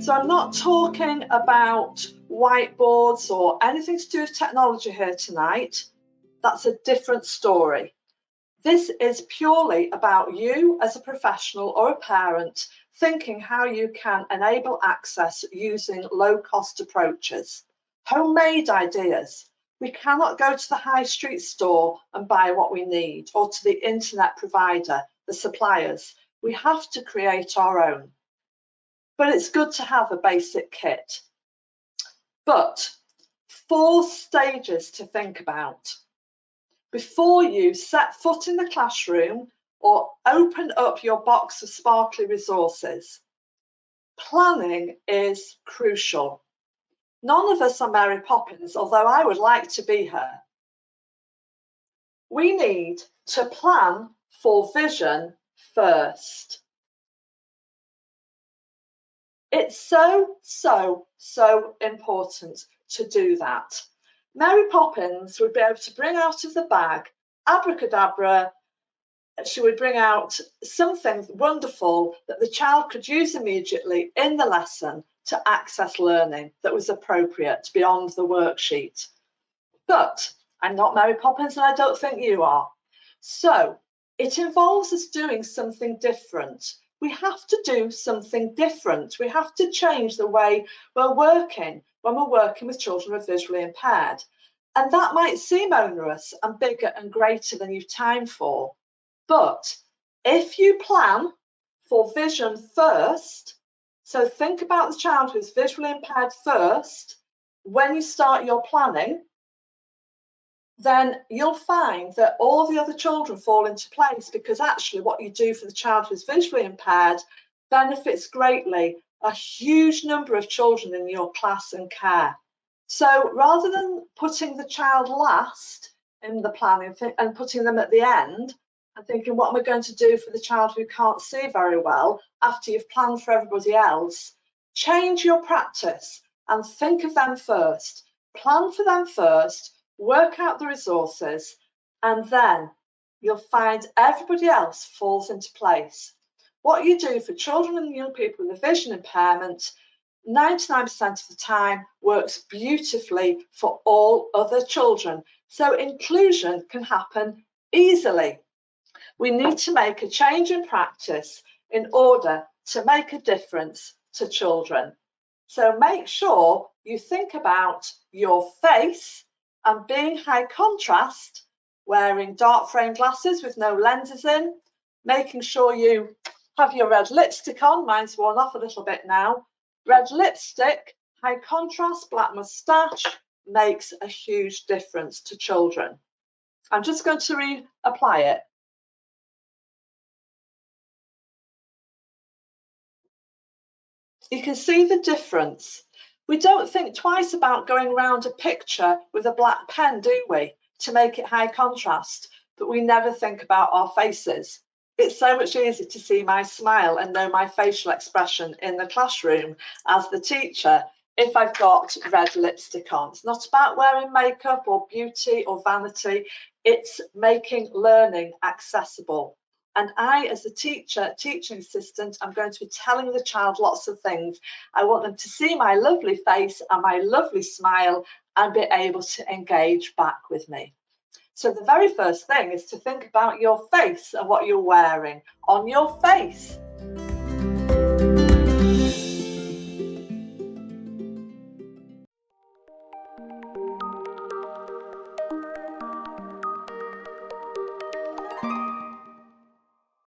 So I'm not talking about whiteboards or anything to do with technology here tonight. That's a different story. This is purely about you as a professional or a parent thinking how you can enable access using low-cost approaches. Homemade ideas. We cannot go to the high street store and buy what we need, or to the internet provider, the suppliers. We have to create our own. But it's good to have a basic kit. But 4 stages to think about before you set foot in the classroom or open up your box of sparkly resources. Planning is crucial. None of us are Mary Poppins, although I would like to be her. We need to plan for vision first. It's so important to do that. Mary Poppins would be able to bring out of the bag, abracadabra, she would bring out something wonderful that the child could use immediately in the lesson to access learning that was appropriate beyond the worksheet. But I'm not Mary Poppins, and I don't think you are. So it involves us doing something different. We have to do something different. We have to change the way we're working when we're working with children who are visually impaired. And that might seem onerous and bigger and greater than you've time for. But if you plan for vision first, so think about the child who's visually impaired first, when you start your planning, then you'll find that all the other children fall into place, because actually what you do for the child who's visually impaired benefits greatly a huge number of children in your class and care. So rather than putting the child last in the planning and putting them at the end and thinking, what am I going to do for the child who can't see very well after you've planned for everybody else, change your practice and think of them first. Plan for them first, work out the resources, and then you'll find everybody else falls into place. What you do for children and young people with a vision impairment 99% of the time works beautifully for all other children. So inclusion can happen easily. We need to make a change in practice in order to make a difference to children. So make sure you think about your face and being high contrast, wearing dark frame glasses with no lenses in, making sure you have your red lipstick on. Mine's worn off a little bit now. Red lipstick, high contrast, black moustache makes a huge difference to children. I'm just going to reapply it. You can see the difference. We don't think twice about going around a picture with a black pen, do we, to make it high contrast, but we never think about our faces. It's so much easier to see my smile and know my facial expression in the classroom as the teacher if I've got red lipstick on. It's not about wearing makeup or beauty or vanity. It's making learning accessible. And I, as a teacher, teaching assistant, I'm going to be telling the child lots of things. I want them to see my lovely face and my lovely smile and be able to engage back with me. So the very first thing is to think about your face and what you're wearing on your face.